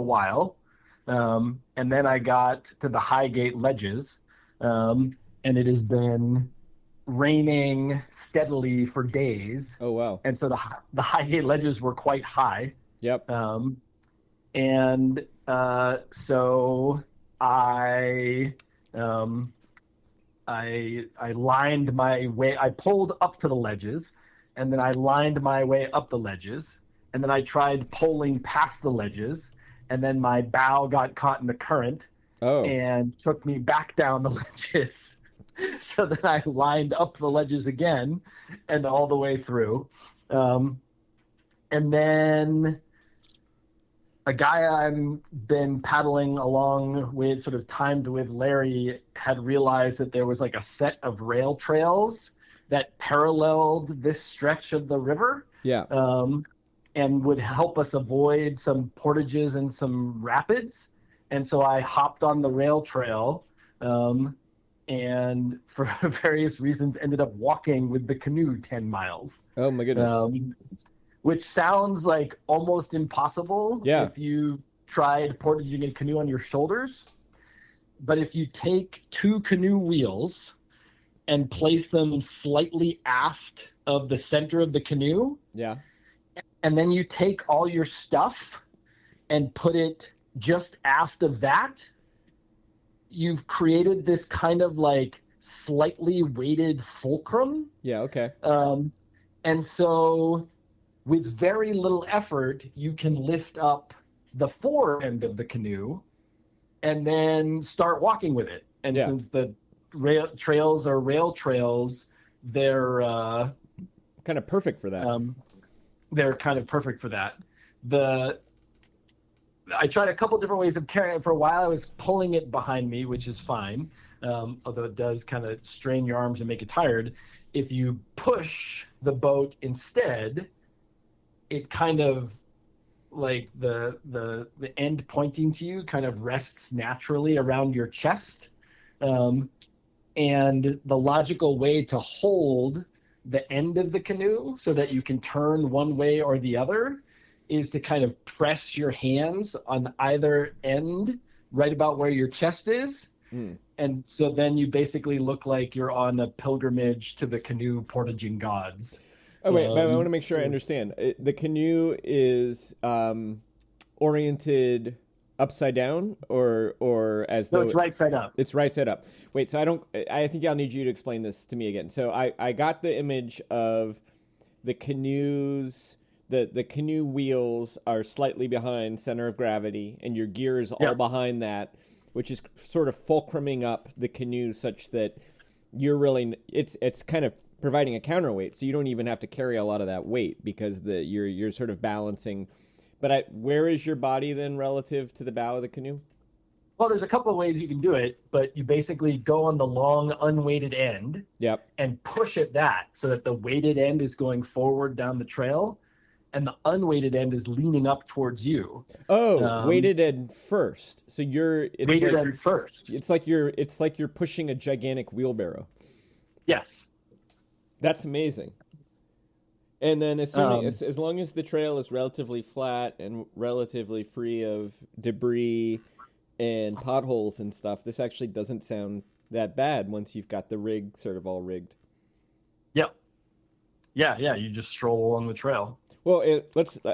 a while. And then I got to the Highgate Ledges, and it has been raining steadily for days. Oh, wow. And so the Highgate Ledges were quite high. Yep. And so I um, I lined my way. I pulled up to the ledges, and then I lined my way up the ledges, and then I tried pulling past the ledges, and then my bow got caught in the current Oh, and took me back down the ledges. So then I lined up the ledges again and all the way through. Um, and then a guy I've been paddling along with, sort of timed with Larry, had realized that there was like a set of rail trails that paralleled this stretch of the river, yeah. and would help us avoid some portages and some rapids. And so I hopped on the rail trail, and for various reasons ended up walking with the canoe 10 miles. Oh, my goodness. Which sounds like almost impossible Yeah. if you've tried portaging a canoe on your shoulders. But if you take two canoe wheels and place them slightly aft of the center of the canoe, Yeah. and then you take all your stuff and put it just aft of that, you've created this kind of like slightly weighted fulcrum. Yeah. Okay. And so with very little effort, you can lift up the fore end of the canoe and then start walking with it. And Yeah. since the rail trails are rail trails, they're Kind of perfect for that. they're kind of perfect for that. I tried a couple different ways of carrying it. For a while, I was pulling it behind me, which is fine, although it does kind of strain your arms and make it tired. If you push the boat instead, it kind of, like the end pointing to you kind of rests naturally around your chest. And the logical way to hold the end of the canoe so that you can turn one way or the other is to kind of press your hands on either end right about where your chest is. And so then you basically look like you're on a pilgrimage to the canoe portaging gods. Oh, wait, but I want to make sure I understand. The canoe is oriented upside down, or as though No, it's right side up. It's right side up. Wait, so I think I'll need you to explain this to me again. So I got the image of the canoes. The canoe wheels are slightly behind center of gravity, and your gear is all behind that, which is sort of fulcruming up the canoe such that you're really it's kind of providing a counterweight, so you don't even have to carry a lot of that weight because you're sort of balancing. But where is your body then relative to the bow of the canoe? Well, there's a couple of ways you can do it, but you basically go on the long unweighted end. Yep. And push at that so that the weighted end is going forward down the trail, and the unweighted end is leaning up towards you. Oh, weighted end first. So weighted end first. It's like you're pushing a gigantic wheelbarrow. Yes. That's amazing. And then as long as the trail is relatively flat and relatively free of debris and potholes and stuff, this actually doesn't sound that bad once you've got the rig sort of all rigged. Yep. Yeah. You just stroll along the trail. Well,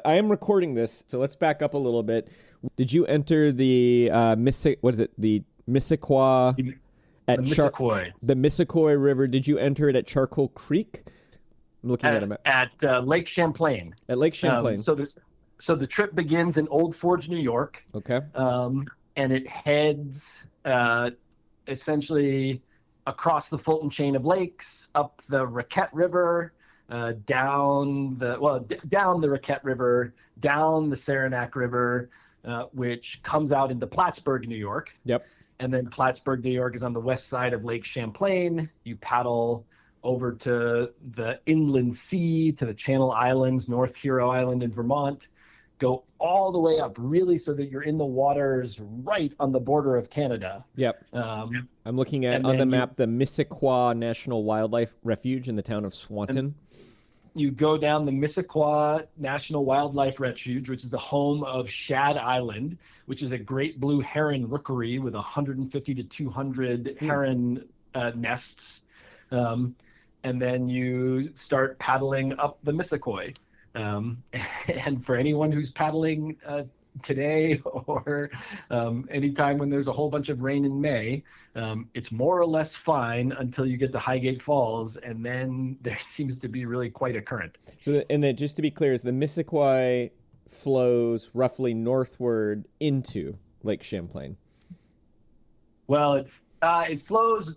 I am recording this, so let's back up a little bit. Did you enter the the Missisquoi at the Missisquoi River? Did you enter it at Charcoal Creek? I'm looking at it at Lake Champlain. At Lake Champlain. So the trip begins in Old Forge, New York. Okay. And it heads essentially across the Fulton chain of lakes, up the Raquette River, down the Raquette River, down the Saranac River, which comes out into Plattsburgh, New York. Yep. And then Plattsburgh, New York is on the west side of Lake Champlain. You paddle over to the inland sea, to the Channel Islands, North Hero Island in Vermont, go all the way up, really, so that you're in the waters right on the border of Canada. Yep. I'm looking at on the map the Missisquoi National Wildlife Refuge in the town of Swanton. you go down the Missisquoi National Wildlife Refuge, which is the home of Shad Island, which is a great blue heron rookery with 150 to 200 heron nests. And then you start paddling up the Missisquoi. And for anyone who's paddling today or anytime when there's a whole bunch of rain in May, it's more or less fine until you get to Highgate Falls, and then there seems to be really quite a current. So, and then just to be clear, is the Missisquoi flows roughly northward into Lake Champlain? Well, it flows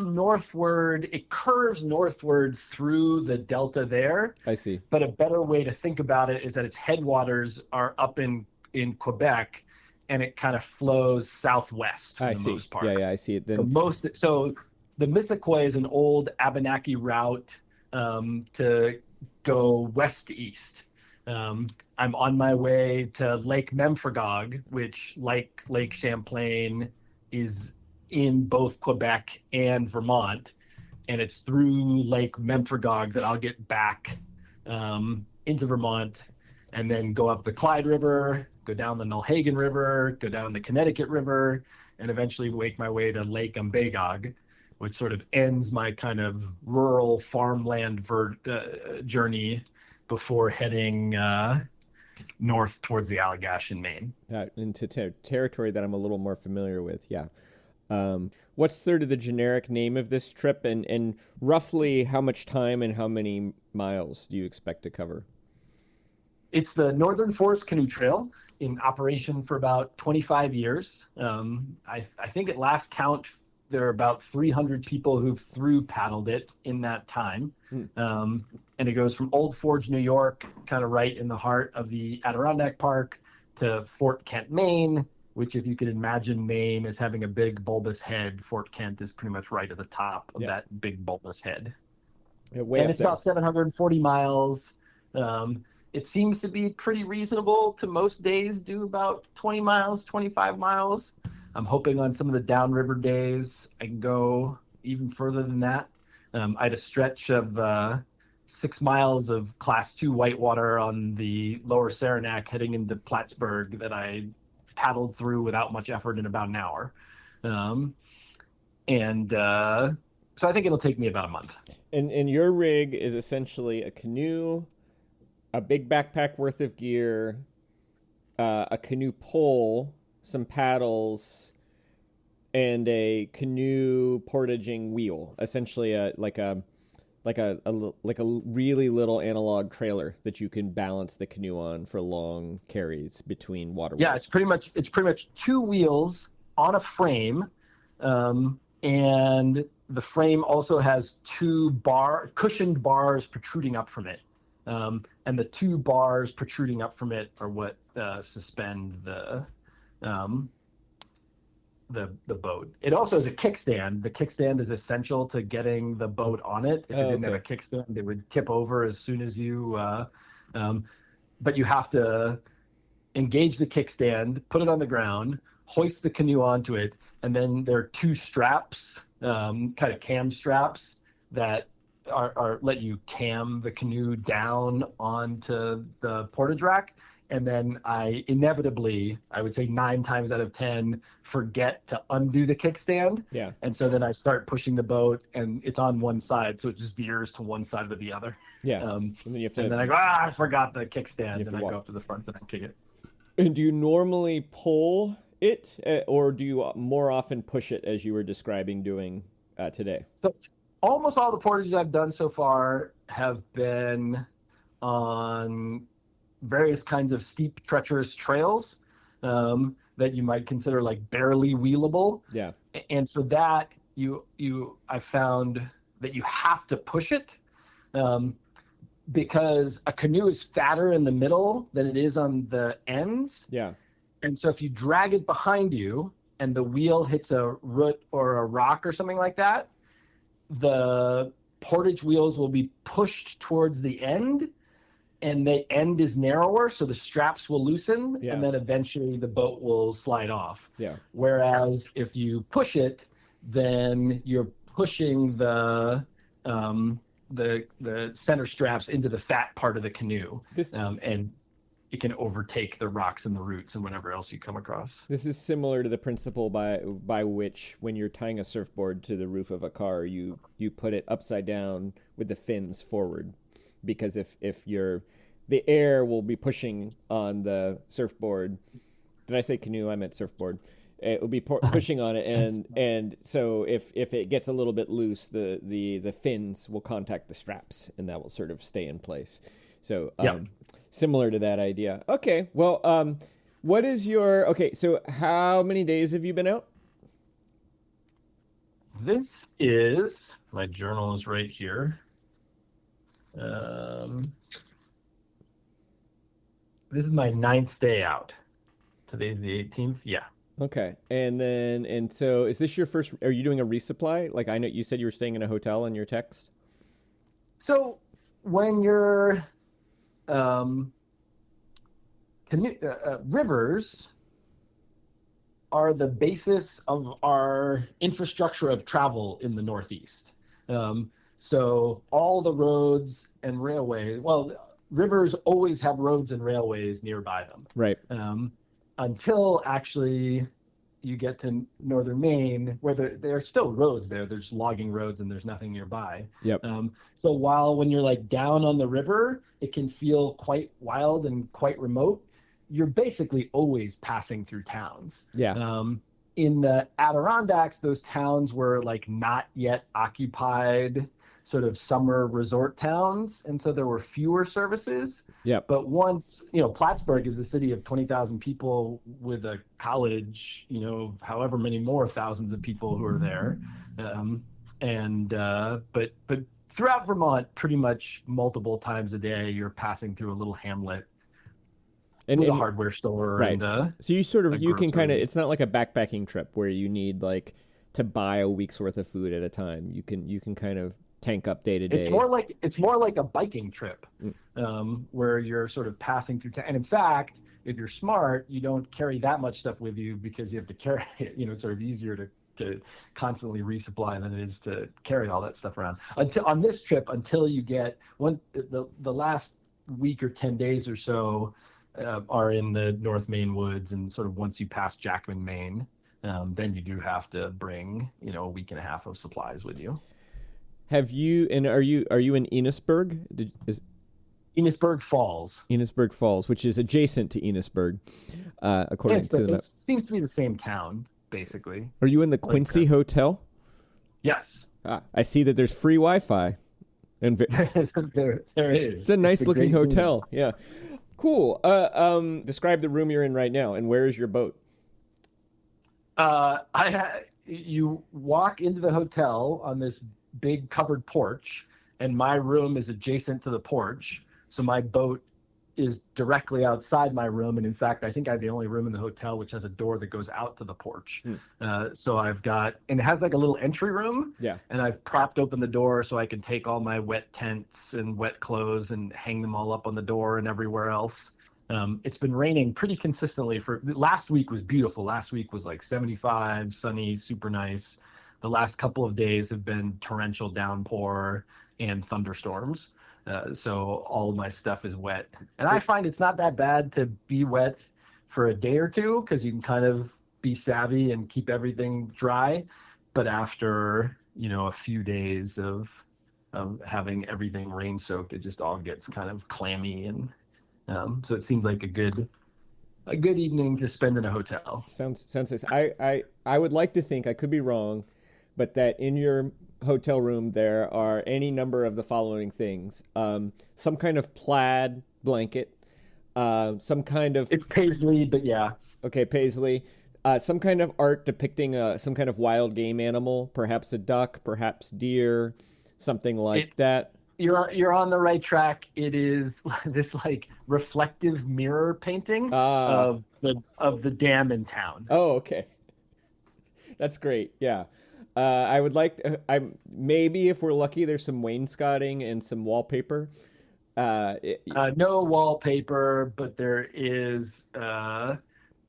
northward. It curves northward through the delta there. I see. But a better way to think about it is that its headwaters are up in Quebec, and it kind of flows southwest for the most part. Yeah, I see it. Then... So the Missisquoi is an old Abenaki route to go west to east. I'm on my way to Lake Memphremagog, which, like Lake Champlain, is in both Quebec and Vermont, and it's through Lake Memphremagog that I'll get back into Vermont, and then go up the Clyde River, go down the Nulhagen River, go down the Connecticut River, and eventually make my way to Lake Umbagog, which sort of ends my kind of rural farmland journey before heading north towards the Allagash in Maine. Into territory that I'm a little more familiar with, yeah. What's sort of the generic name of this trip, and roughly how much time and how many miles do you expect to cover? It's the Northern Forest Canoe Trail, in operation for about 25 years. I think at last count, there are about 300 people who've through paddled it in that time. And it goes from Old Forge, New York, kind of right in the heart of the Adirondack Park, to Fort Kent, Maine, which, if you could imagine Maine as having a big bulbous head, Fort Kent is pretty much right at the top of that big bulbous head. And it's about 740 miles. It seems to be pretty reasonable to most days do about 20 miles, 25 miles. I'm hoping on some of the downriver days I can go even further than that. I had a stretch of 6 miles of Class 2 whitewater on the lower Saranac heading into Plattsburgh that I paddled through without much effort in about an hour. So I think it'll take me about a month. And your rig is essentially a canoe, a big backpack worth of gear, a canoe pole, some paddles, and a canoe portaging wheel. Essentially, like a really little analog trailer that you can balance the canoe on for long carries between waterways. Yeah, it's pretty much two wheels on a frame, and the frame also has two cushioned bars protruding up from it. And the two bars protruding up from it are what suspend the boat. It also has a kickstand. The kickstand is essential to getting the boat on it. If it didn't have a kickstand, it would tip over as soon as you. But you have to engage the kickstand, put it on the ground, hoist the canoe onto it, and then there are two straps, kind of cam straps that are let you cam the canoe down onto the portage rack. And then I inevitably, I would say 9 times out of 10, forget to undo the kickstand. Yeah. And so then I start pushing the boat, and it's on one side, so it just veers to one side or the other. Yeah. And then you have to. And then I go, I forgot the kickstand, and I walk go up to the front and I kick it. And do you normally pull it, or do you more often push it, as you were describing doing today? So almost all the portages I've done so far have been on various kinds of steep, treacherous trails that you might consider like barely wheelable. Yeah. And so that I found that you have to push it because a canoe is fatter in the middle than it is on the ends. Yeah. And so if you drag it behind you and the wheel hits a root or a rock or something like that, the portage wheels will be pushed towards the end, and the end is narrower, so the straps will loosen, and then eventually the boat will slide off. Yeah. Whereas if you push it, then you're pushing the the center straps into the fat part of the canoe, This and it can overtake the rocks and the roots and whatever else you come across. this is similar to the principle by which when you're tying a surfboard to the roof of a car, you put it upside down with the fins forward, because if you're the air will be pushing on the surfboard. Did I say canoe? I meant surfboard. It will be pushing on it, and so if it gets a little bit loose, the fins will contact the straps, and that will sort of stay in place. So similar to that idea. Okay, well, what is your so how many days have you been out? This is my journal is right here. This is my 9th day out. Today's the 18th. Yeah. Okay, and so is this your first? Are you doing a resupply? Like, I know you said you were staying in a hotel in your text. So when you're rivers are the basis of our infrastructure of travel in the Northeast. So all the roads and railways, well, rivers always have roads and railways nearby them. Right. Until actually you get to northern Maine, where there are still roads there. There's logging roads and there's nothing nearby. Yep. So when you're like down on the river, it can feel quite wild and quite remote. You're basically always passing through towns. Yeah. In the Adirondacks, those towns were like not yet occupied, sort of summer resort towns, and so there were fewer services. Yeah. But once, Plattsburgh is a city of 20,000 people with a college, however many more thousands of people who are there. But throughout Vermont, pretty much multiple times a day, you're passing through a little hamlet with a hardware store. Right. And so you can kind of, it's not like a backpacking trip where you need like to buy a week's worth of food at a time. You can kind of tank up day to day. It's more like a biking trip, where you're sort of passing through town. And in fact, if you're smart, you don't carry that much stuff with you because you have to carry it. It's sort of easier to constantly resupply than it is to carry all that stuff around. On this trip, until you get the last week or 10 days or so are in the North Maine woods, and sort of once you pass Jackman, Maine, then you do have to bring a week and a half of supplies with you. Are you in Enosburg? Enosburg Falls. Enosburg Falls, which is adjacent to Enosburg, according to the. It seems to be the same town, basically. Are you in the Quincy Hotel? Yes. I see that there's free Wi-Fi. And there is. It's a nice looking hotel. Yeah. Cool. Describe the room you're in right now, and where is your boat? You walk into the hotel on this big covered porch, and my room is adjacent to the porch. So my boat is directly outside my room. And in fact, I think I have the only room in the hotel which has a door that goes out to the porch. So I've got, and it has like a little entry room. Yeah. And I've propped open the door so I can take all my wet tents and wet clothes and hang them all up on the door and everywhere else. It's been raining pretty consistently last week was beautiful. Last week was like 75, sunny, super nice. The last couple of days have been torrential downpour and thunderstorms. So all of my stuff is wet. And I find it's not that bad to be wet for a day or two because you can kind of be savvy and keep everything dry. But after, a few days of having everything rain soaked, it just all gets kind of clammy. And so it seems like a good evening to spend in a hotel. Sounds nice. I would like to think, I could be wrong, but that in your hotel room there are any number of the following things: some kind of plaid blanket, some kind of, it's paisley, but yeah, okay, paisley, some kind of art depicting some kind of wild game animal, perhaps a duck, perhaps deer, something like that. You're on the right track. It is this like reflective mirror painting of the dam in town. Oh, okay. That's great. Yeah. I would like to, maybe if we're lucky, there's some wainscoting and some wallpaper. No wallpaper, but there is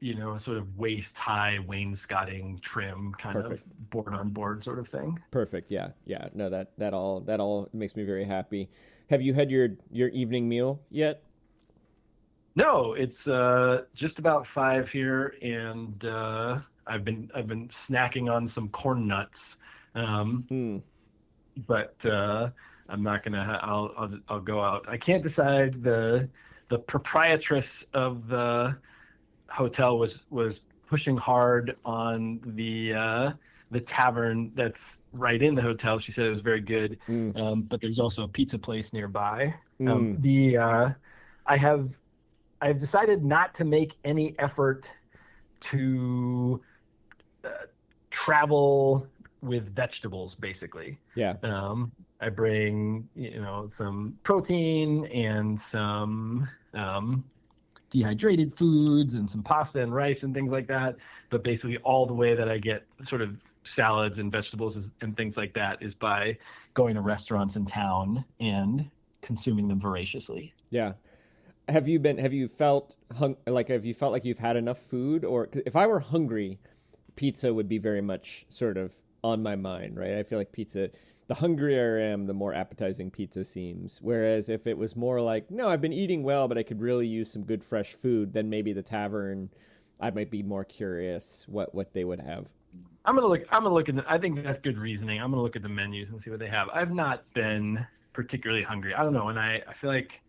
a sort of waist high wainscoting trim kind of Perfect. board on board sort of thing. Perfect. Yeah. Yeah. No, that all makes me very happy. Have you had your evening meal yet? No, it's just about 5 here, and I've been snacking on some corn nuts. Um, Hmm. but I'm not gonna. I'll go out. I can't decide. The proprietress of the hotel was pushing hard on the tavern that's right in the hotel. She said it was very good, Hmm. but there's also a pizza place nearby. Hmm. The I have I've decided not to make any effort to uh, travel with vegetables, basically. Yeah. Um, I bring, some protein and some dehydrated foods and some pasta and rice and things like that. But basically, all the way that I get sort of salads and vegetables and things like that is by going to restaurants in town and consuming them voraciously. Yeah. Have you felt like you've had enough food? Or 'cause if I were hungry, pizza would be very much sort of on my mind, right? I feel like pizza, the hungrier I am, the more appetizing pizza seems. Whereas if it was more like, no, I've been eating well, but I could really use some good fresh food, then maybe the tavern, I might be more curious what they would have. I'm gonna look at I think that's good reasoning. I'm gonna look at the menus and see what they have. I've not been particularly hungry. I don't know, and I feel like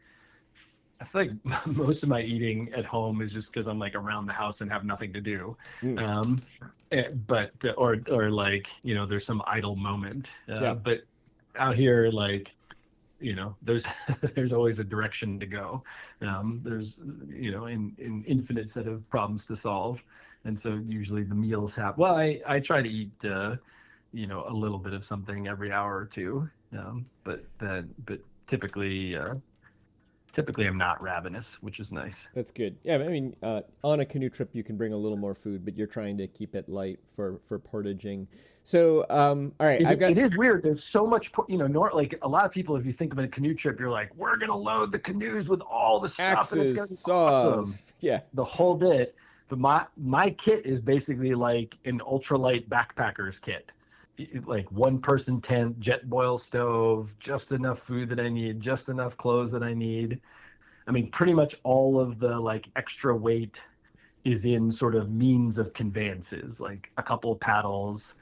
most of my eating at home is just because I'm like around the house and have nothing to do. Mm, Um, but or like there's some idle moment. yeah, But out here, like there's there's always a direction to go. There's an infinite set of problems to solve, and so usually the meals have. Well, I try to eat a little bit of something every hour or two, but typically I'm not ravenous, which is nice. that's good. Yeah, I mean, on a canoe trip, you can bring a little more food, but you're trying to keep it light for portaging. So, all right, I've It got is weird. There's so much, like a lot of people, if you think of a canoe trip, you're like, we're going to load the canoes with all the stuff and it's axes, going to be awesome. saws. Yeah, The whole bit. But my kit is basically like an ultralight backpacker's kit. Like one person tent, jet boil stove, just enough food that I need, just enough clothes that I need. I mean, pretty much all of the like extra weight is in sort of means of conveyances, like a couple of paddles,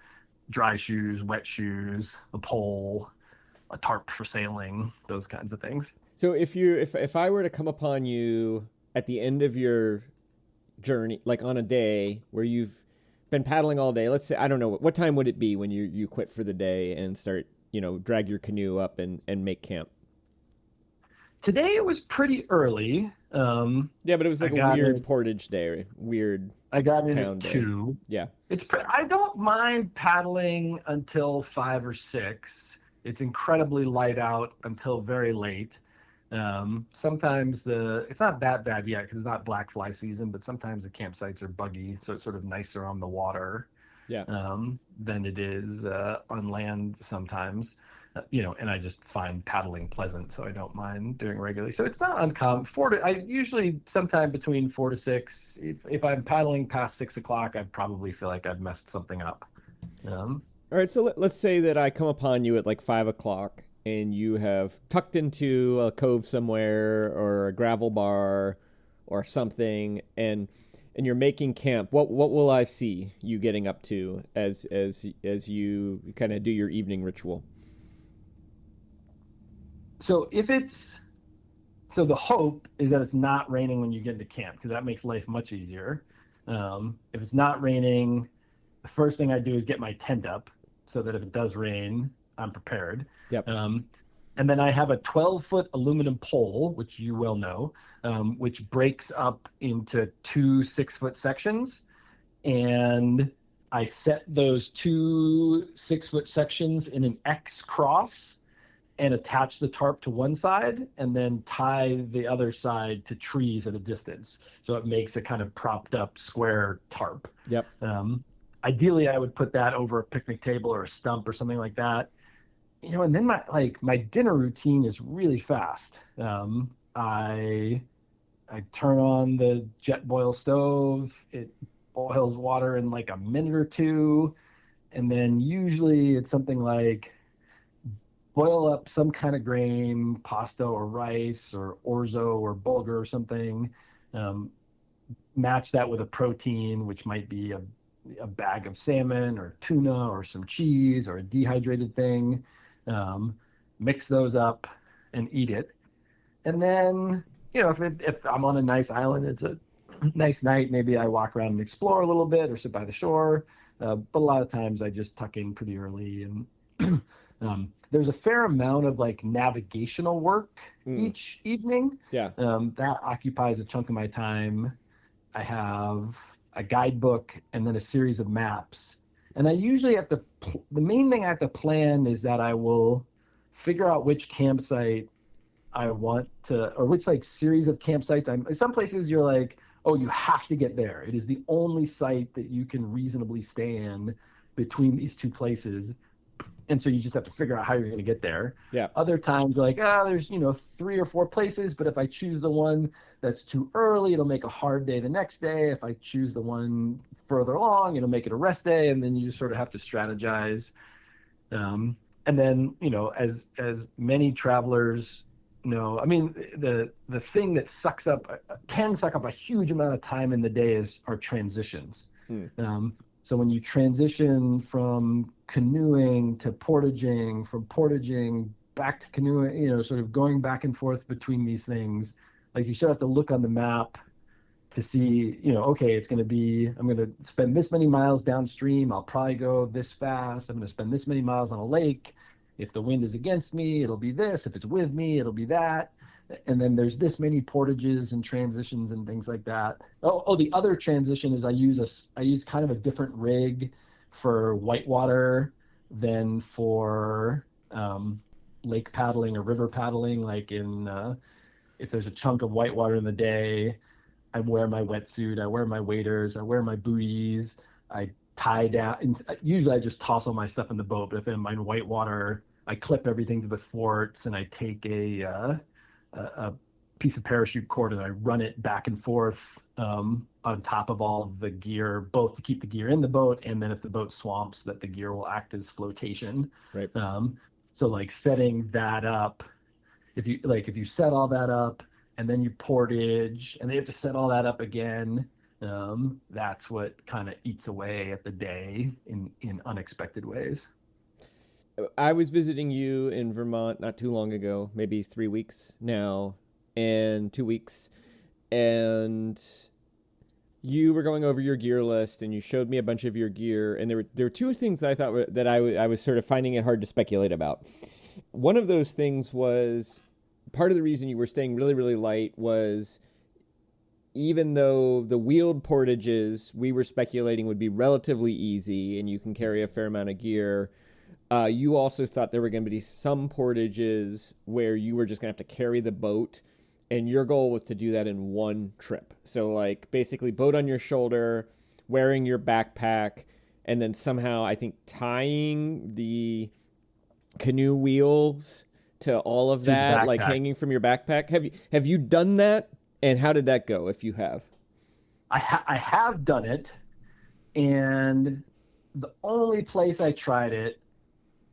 dry shoes, wet shoes, a pole, a tarp for sailing, those kinds of things. so if I were to come upon you at the end of your journey, like on a day where you've been paddling all day, let's say I don't know what time would it be when you quit for the day and start drag your canoe up and make camp. Today it was pretty early. Yeah, but it was I like a got weird it. portage day, weird I got in at town day. 2. Yeah, I don't mind paddling until 5 or 6. It's incredibly light out until very late. Sometimes it's not that bad yet because it's not black fly season, but sometimes the campsites are buggy, so it's sort of nicer on the water yeah. than it is on land sometimes. And I just find paddling pleasant, so I don't mind doing regularly. So it's not uncommon. I usually sometime between 4 to 6. If I'm paddling past 6 o'clock, I probably feel like I've messed something up. Um, All right, so let's say that I come upon you at like 5 o'clock and you have tucked into a cove somewhere or a gravel bar or something, and you're making camp. What will I see you getting up to as you kind of do your evening ritual? so if it's so the hope is that it's not raining when you get into camp because that makes life much easier. If it's not raining, the first thing I do is get my tent up so that if it does rain, I'm prepared. Yep. Um, and then I have a 12-foot aluminum pole, which you well know, which breaks up into two 6-foot sections. And I set those two 6-foot sections in an X cross and attach the tarp to one side and then tie the other side to trees at a distance. So it makes a kind of propped up square tarp. Yep. Um, Ideally, I would put that over a picnic table or a stump or something like that. And then my dinner routine is really fast. I I turn on the jet boil stove. It boils water in like a minute or two. And then usually it's something like boil up some kind of grain, pasta or rice or orzo or bulgur or something. Um, Match that with a protein, which might be a bag of salmon or tuna or some cheese or a dehydrated thing. Um, Mix those up and eat it. And then, if I'm on a nice island, it's a nice night. Maybe I walk around and explore a little bit or sit by the shore. But a lot of times I just tuck in pretty early. And there's a fair amount of like navigational work Mm. each evening. Yeah. That occupies a chunk of my time. I have a guidebook and then a series of maps. And I usually have to, the main thing I have to plan is that I will figure out which campsite I want to, or which like series of campsites. Some places you're like, oh, you have to get there. It is the only site that you can reasonably stay in between these two places. And so you just have to figure out how you're going to get there. Yeah. Other times, like, there's, 3 or 4 places, but if I choose the one that's too early, it'll make a hard day the next day. If I choose the one further along, it'll make it a rest day. And then you just sort of have to strategize. And then, as many travelers know, I mean, the thing that can suck up a huge amount of time in the day is our transitions. Mm. So when you transition from canoeing to portaging, from portaging back to canoeing, sort of going back and forth between these things, like you should have to look on the map to see, okay, I'm going to spend this many miles downstream. I'll probably go this fast. I'm going to spend this many miles on a lake. If the wind is against me, it'll be this. If it's with me, it'll be that. And then there's this many portages and transitions and things like that. The other transition is I use kind of a different rig for whitewater than for lake paddling or river paddling. Like if there's a chunk of whitewater in the day, I wear my wetsuit, I wear my waders, I wear my booties, I tie down. And usually I just toss all my stuff in the boat, but if I'm in whitewater, I clip everything to the thwarts and I take a piece of parachute cord and I run it back and forth on top of all of the gear, both to keep the gear in the boat and then if the boat swamps, that the gear will act as flotation. Right. So like setting that up, if you set all that up and then you portage and then you have to set all that up again, that's what kind of eats away at the day in unexpected ways. I was visiting you in Vermont not too long ago, maybe 3 weeks now, and 2 weeks, and you were going over your gear list, and you showed me a bunch of your gear, and there were two things that I thought that I was sort of finding it hard to speculate about. One of those things was part of the reason you were staying really, really light was even though the wheeled portages we were speculating would be relatively easy and you can carry a fair amount of gear. You also thought there were going to be some portages where you were just going to have to carry the boat, and your goal was to do that in one trip. So, like, basically boat on your shoulder, wearing your backpack, and then somehow, I think, tying the canoe wheels to all of that, like hanging from your backpack. Have you done that, and how did that go, if you have? I have done it, and the only place I tried it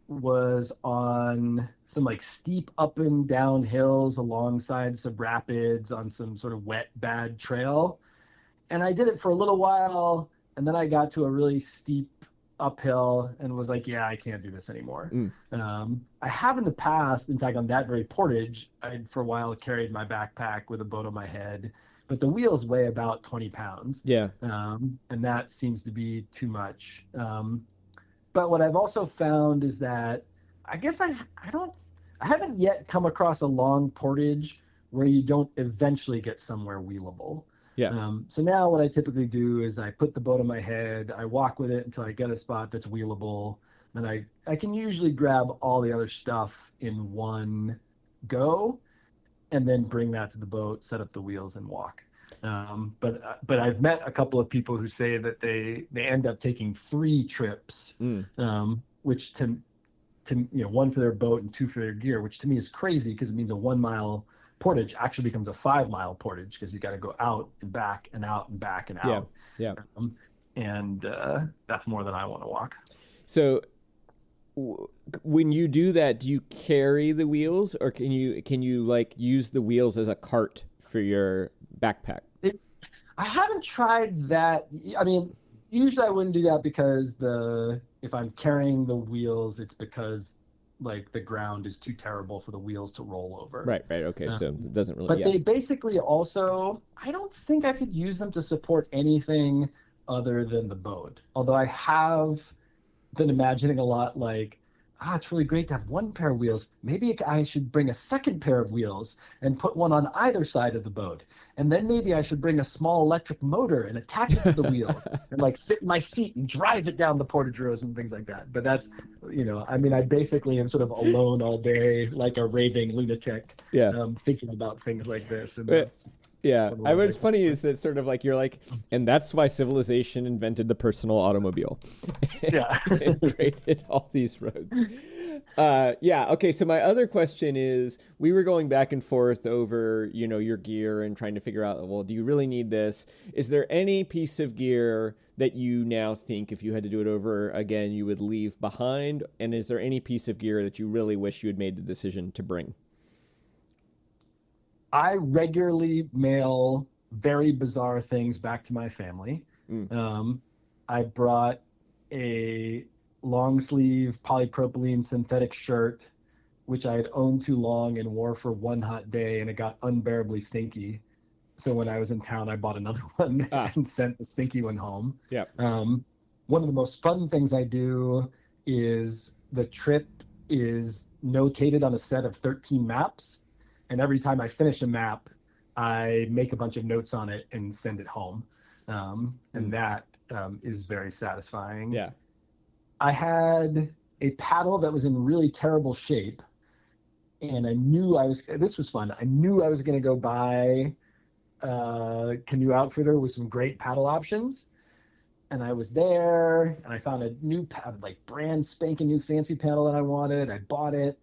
was on some like steep up and down hills alongside some rapids on some sort of wet, bad trail. And I did it for a little while, and then I got to a really steep uphill and was like, yeah, I can't do this anymore. I have in the past, in fact, on that very portage, I for a while carried my backpack with a boat on my head, but the wheels weigh about 20 pounds. Yeah. And that seems to be too much. But what I've also found is that I guess I haven't yet come across a long portage where you don't eventually get somewhere wheelable. Yeah. So now what I typically do is I put the boat on my head, I walk with it until I get a spot that's wheelable. Then I can usually grab all the other stuff in one go and then bring that to the boat, set up the wheels and walk. But I've met a couple of people who say that they end up taking 3 trips, which to one for their boat and 2 for their gear, which to me is crazy because it means a 1 mile portage actually becomes a 5-mile portage because you got to go out and back and out and back and Yeah. out. Yeah. And that's more than I want to walk. So when you do that, do you carry the wheels, or can you like use the wheels as a cart for your backpack? I haven't tried that. I mean, usually I wouldn't do that because if I'm carrying the wheels, it's because like the ground is too terrible for the wheels to roll over. Right. Okay. So it doesn't really. But Yeah. they basically also, I don't think I could use them to support anything other than the boat. Although I have been imagining a lot like, it's really great to have one pair of wheels. Maybe I should bring a second pair of wheels and put one on either side of the boat. And then maybe I should bring a small electric motor and attach it to the wheels and like sit in my seat and drive it down the portage roads and things like that. But that's, I mean, I basically am sort of alone all day, like a raving lunatic, Yeah. thinking about things like this. And yeah. What's funny is that sort of like you're like, and that's why civilization invented the personal automobile. Yeah. And created all these roads. Yeah. Okay. So my other question is, we were going back and forth over, your gear and trying to figure out, well, do you really need this? Is there any piece of gear that you now think if you had to do it over again, you would leave behind? And is there any piece of gear that you really wish you had made the decision to bring? I regularly mail very bizarre things back to my family. I brought a long sleeve polypropylene synthetic shirt, which I had owned too long and wore for one hot day, and it got unbearably stinky. So when I was in town, I bought another one and sent the stinky one home. Yeah. One of the most fun things I do is the trip is notated on a set of 13 maps. And every time I finish a map, I make a bunch of notes on it and send it home. And that is very satisfying. Yeah. I had a paddle that was in really terrible shape. And this was fun. I knew I was going to go buy a canoe outfitter with some great paddle options. And I was there and I found a new like brand spanking new fancy paddle that I wanted. I bought it.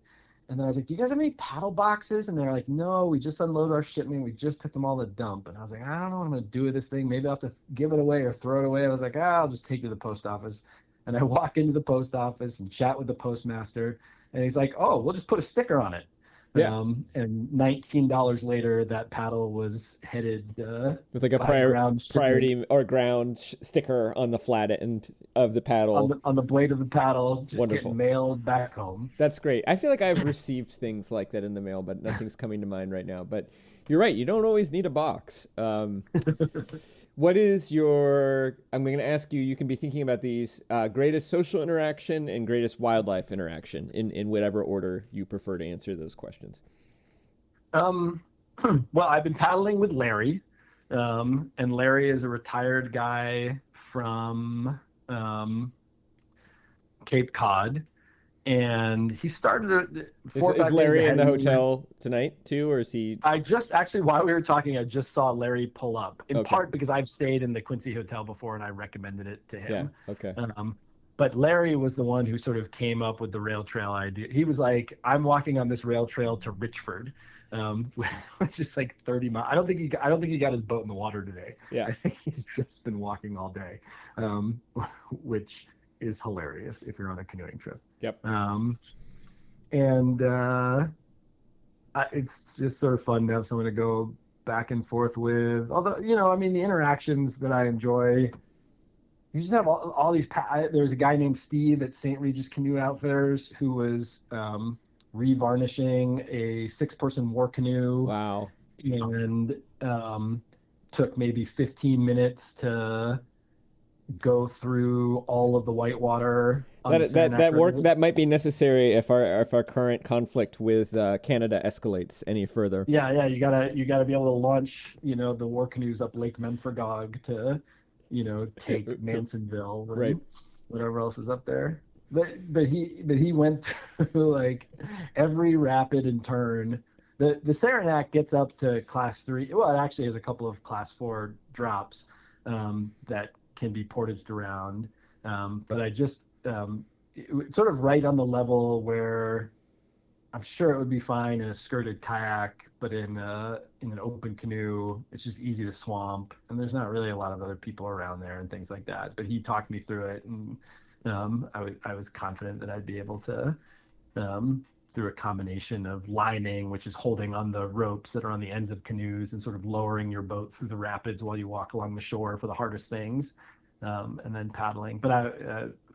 And then I was like, do you guys have any paddle boxes? And they're like, no, we just unloaded our shipment. We just took them all to dump. And I was like, I don't know what I'm going to do with this thing. Maybe I'll have to give it away or throw it away. I was like, I'll just take it to the post office. And I walk into the post office and chat with the postmaster. And he's like, oh, we'll just put a sticker on it. Yeah. And $19 later, that paddle was headed with like a priority or ground sticker on the flat end of the paddle. On the blade of the paddle, just Wonderful. Get mailed back home. That's great. I feel like I've received things like that in the mail, but nothing's coming to mind right now. But you're right. You don't always need a box. What is I'm going to ask you, you can be thinking about these, greatest social interaction and greatest wildlife interaction in whatever order you prefer to answer those questions. Well, I've been paddling with Larry, and Larry is a retired guy from Cape Cod. And he started Is Larry in the hotel tonight too, or is he? I just actually, while we were talking, I just saw Larry pull up, in part because I've stayed in the Quincy Hotel before and I recommended it to him. Yeah. Okay. But Larry was the one who sort of came up with the rail trail idea. He was like, I'm walking on this rail trail to Richford, which is like 30 miles. I don't think he got his boat in the water today. Yeah. I think he's just been walking all day, which is hilarious if you're on a canoeing trip. Yep. It's just sort of fun to have someone to go back and forth with. Although, I mean, the interactions that I enjoy, you just have all these. There was a guy named Steve at St. Regis Canoe Outfitters who was revarnishing a 6-person war canoe. Wow. And took maybe 15 minutes to go through all of the whitewater. That might be necessary if our current conflict with Canada escalates any further. Yeah, you gotta be able to launch, the war canoes up Lake Memphregog to, take Mansonville, right? Whatever else is up there. But he went through like every rapid and turn. The Saranac gets up to class 3. Well, it actually has a couple of class 4 drops that can be portaged around. But I just it's sort of right on the level where I'm sure it would be fine in a skirted kayak, but in an open canoe, it's just easy to swamp, and there's not really a lot of other people around there and things like that. But he talked me through it, and I was confident that I'd be able to, through a combination of lining, which is holding on the ropes that are on the ends of canoes and sort of lowering your boat through the rapids while you walk along the shore for the hardest things, and then paddling. But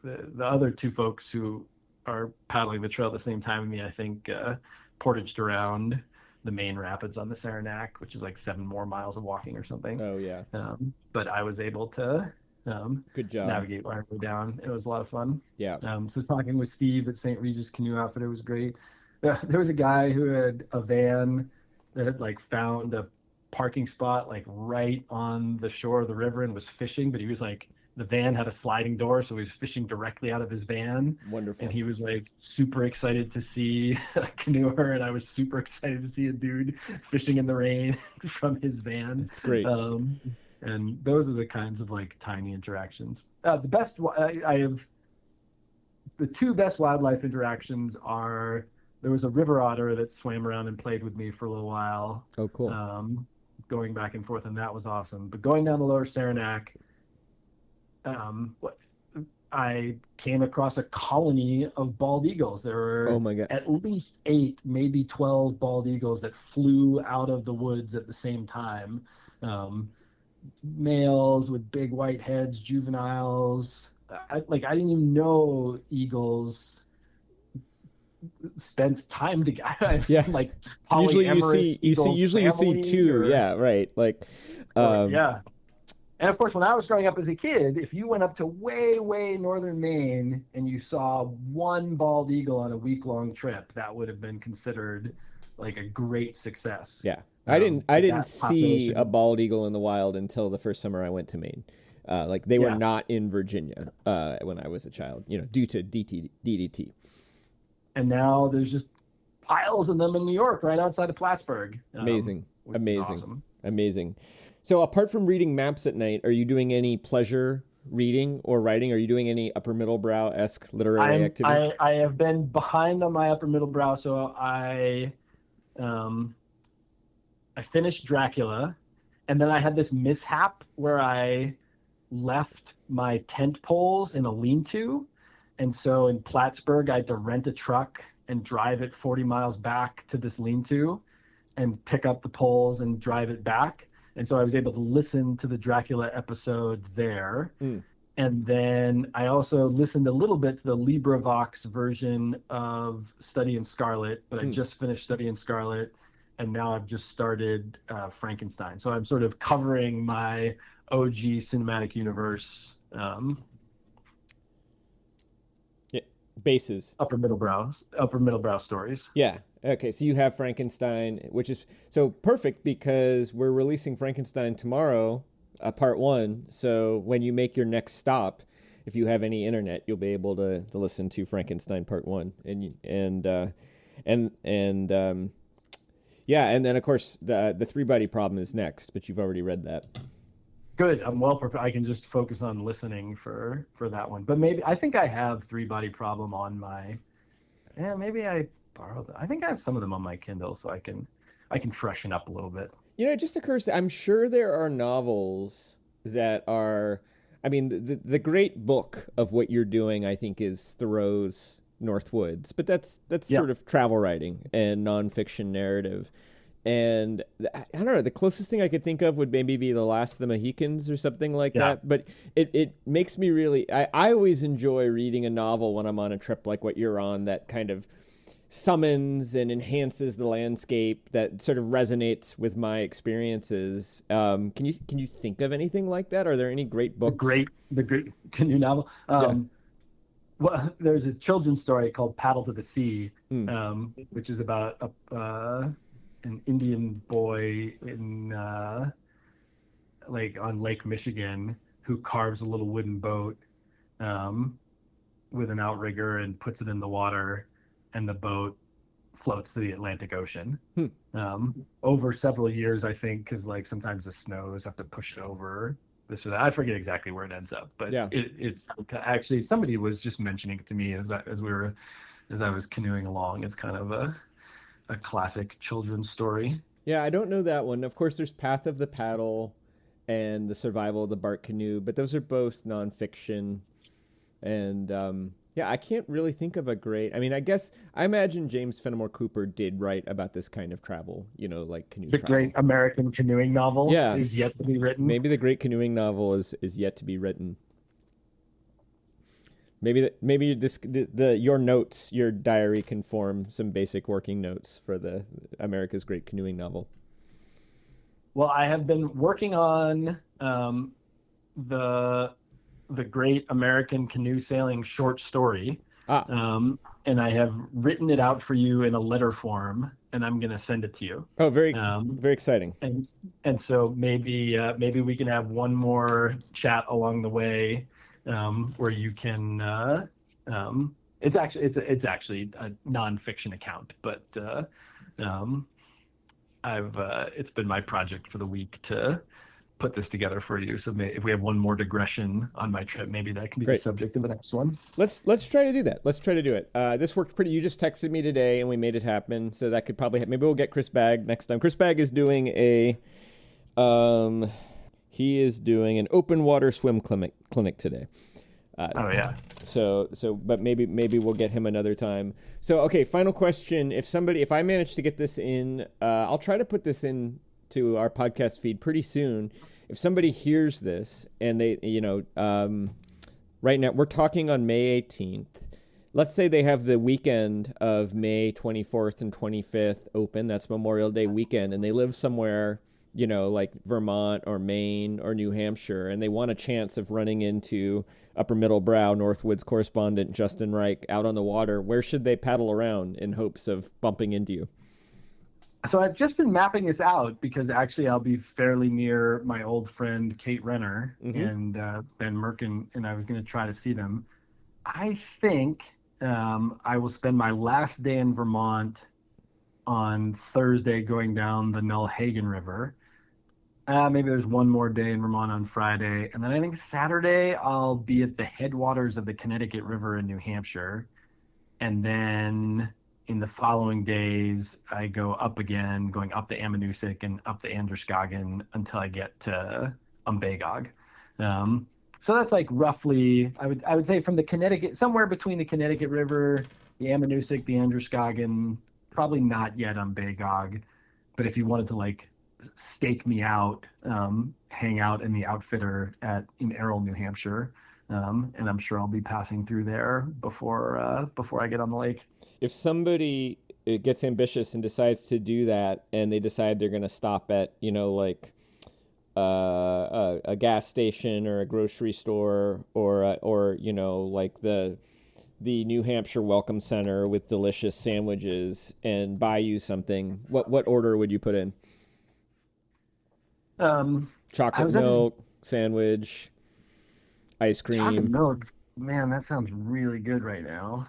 the other two folks who are paddling the trail at the same time with me, I think, portaged around the main rapids on the Saranac, which is like 7 more miles of walking or something. Oh yeah. But I was able to Good job. navigate my way down. It was a lot of fun. Yeah. So talking with Steve at St. Regis Canoe Outfitter was great. There was a guy who had a van that had like found a parking spot like right on the shore of the river and was fishing, but he was like, the van had a sliding door, so he was fishing directly out of his van. Wonderful. And he was like super excited to see a canoer, and I was super excited to see a dude fishing in the rain from his van. It's great. And those are the kinds of like tiny interactions. I have the two best wildlife interactions are, there was a river otter that swam around and played with me for a little while. Oh, cool. Going back and forth, and that was awesome. But going down the lower Saranac, I came across a colony of bald eagles. There were Oh my God. at least 8, maybe 12 bald eagles that flew out of the woods at the same time. Males with big white heads, juveniles. I didn't even know eagles spent time together. Yeah. Like Usually polyamorous you see two. Yeah. Right. Like. Yeah. And of course, when I was growing up as a kid, if you went up to way, way northern Maine and you saw one bald eagle on a week-long trip, that would have been considered like a great success. Yeah. I didn't see population. a bald eagle in the wild until the first summer I went to Maine. Like they were Yeah. not in Virginia when I was a child, due to DDT. And now there's just piles of them in New York, right outside of Plattsburgh. Amazing. Which is Amazing. awesome. Amazing. So apart from reading maps at night, are you doing any pleasure reading or writing? Are you doing any Upper Middlebrow-esque literary activity? I have been behind on my Upper Middlebrow, so I finished Dracula, and then I had this mishap where I left my tent poles in a lean-to, and so in Plattsburgh I had to rent a truck and drive it 40 miles back to this lean-to and pick up the poles and drive it back. And so I was able to listen to the Dracula episode there. And then I also listened a little bit to the LibriVox version of Study in Scarlet, but I just finished Study in Scarlet, and now I've just started Frankenstein. So I'm sort of covering my OG cinematic universe Bases. Upper Middlebrow stories. Yeah. Okay, so you have Frankenstein, which is so perfect because we're releasing Frankenstein tomorrow, part 1. So when you make your next stop, if you have any internet, you'll be able to listen to Frankenstein part 1, and yeah, and then of course the 3-body problem is next, but you've already read that. Good. I'm well prepared. I can just focus on listening for that one. But maybe I think I have 3-body problem on my. Yeah, maybe I borrowed that. I think I have some of them on my Kindle, so I can freshen up a little bit. It just occurs to, I'm sure there are novels that are. I mean, the great book of what you're doing, I think, is Thoreau's Northwoods, but that's sort of travel writing and nonfiction narrative. And I don't know, the closest thing I could think of would maybe be The Last of the Mohicans or something like that. But it makes me really, I always enjoy reading a novel when I'm on a trip like what you're on, that kind of summons and enhances the landscape, that sort of resonates with my experiences. Can you think of anything like that? Are there any great books? The great canoe novel. Well, there's a children's story called Paddle to the Sea, which is about an Indian boy in on Lake Michigan who carves a little wooden boat with an outrigger and puts it in the water, and the boat floats to the Atlantic Ocean over several years, I think, because like sometimes the snows have to push it over this or that. I forget exactly where it ends up, but it's actually, somebody was just mentioning it to me as we were as I was canoeing along. It's kind of a classic children's story. Yeah, I don't know that one. Of course, there's Path of the Paddle and The Survival of the Bark Canoe, but those are both nonfiction. And yeah, I can't really think of a great. I mean, I imagine James Fenimore Cooper did write about this kind of travel, like canoe The travel. great American canoeing novel Yeah. is yet to be written. Maybe the great canoeing novel is yet to be written. Maybe your notes, your diary can form some basic working notes for the America's Great Canoeing Novel. Well, I have been working on the Great American Canoe Sailing short story, and I have written it out for you in a letter form, and I'm going to send it to you. Oh, very exciting. And so maybe we can have one more chat along the way, where you can. It's actually a nonfiction account, but it's been my project for the week to put this together for you. So if we have one more digression on my trip, maybe that can be the subject of the next one. Let's try to do that. Let's try to do it. This worked pretty. You just texted me today, and we made it happen. So that could probably maybe we'll get Chris Bagg next time. Chris Bagg is doing he is doing an open water swim clinic today. Oh yeah. So, but maybe we'll get him another time. So, okay, final question. If I manage to get this in, I'll try to put this in to our podcast feed pretty soon. If somebody hears this and they, right now we're talking on May 18th. Let's say they have the weekend of May 24th and 25th open. That's Memorial Day weekend, and they live somewhere, like Vermont or Maine or New Hampshire, and they want a chance of running into Upper Middlebrow Northwoods correspondent Justin Reich out on the water. Where should they paddle around in hopes of bumping into you? So I've just been mapping this out because actually I'll be fairly near my old friend Kate Renner and Ben Merkin, and I was going to try to see them. I think I will spend my last day in Vermont on Thursday going down the Nullhagen River. Maybe there's one more day in Vermont on Friday. And then I think Saturday I'll be at the headwaters of the Connecticut River in New Hampshire. And then in the following days, I go up again, going up the Ammonoosuc and up the Androscoggin until I get to Umbagog. So that's like roughly, I would say from the Connecticut, somewhere between the Connecticut River, the Ammonoosuc, the Androscoggin, probably not yet Umbagog. But if you wanted to like stake me out, hang out in the outfitter in Errol, New Hampshire, and I'm sure I'll be passing through there before I get on the lake. If somebody gets ambitious and decides to do that, and they decide they're going to stop at like a gas station or a grocery store or like the New Hampshire Welcome Center with delicious sandwiches and buy you something, what order would you put in? Chocolate milk, sandwich, ice cream. Chocolate milk, man, that sounds really good right now.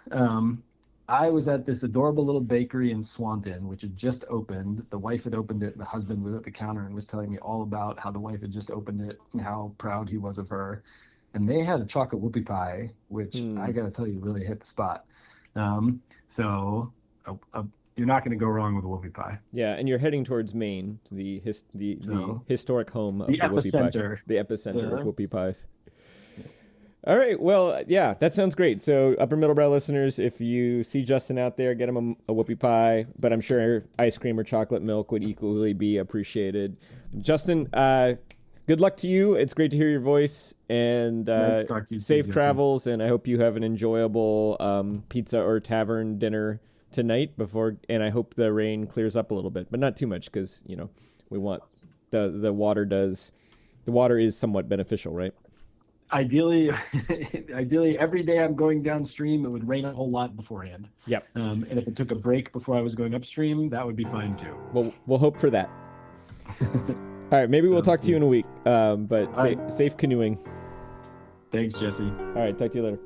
I was at this adorable little bakery in Swanton, which had just opened. The wife had opened it. The husband was at the counter and was telling me all about how the wife had just opened it and how proud he was of her. And they had a chocolate whoopie pie, which I got to tell you really hit the spot. So you're not going to go wrong with a whoopie pie. Yeah, and you're heading towards Maine, the historic home of the whoopie pie. The epicenter of whoopie pies. All right, well, yeah, that sounds great. So Upper Middlebrow listeners, if you see Justin out there, get him a whoopie pie, but I'm sure ice cream or chocolate milk would equally be appreciated. Justin, good luck to you. It's great to hear your voice, and nice to talk to you safe too, travels, and I hope you have an enjoyable pizza or tavern dinner tonight and I hope the rain clears up a little bit, but not too much because, we want the water is somewhat beneficial, right? Ideally, every day I'm going downstream, it would rain a whole lot beforehand. Yep. And if it took a break before I was going upstream, that would be fine too. Well, we'll hope for that. All right, maybe we'll talk to you in a week. But safe canoeing. Thanks, Jesse. All right, talk to you later.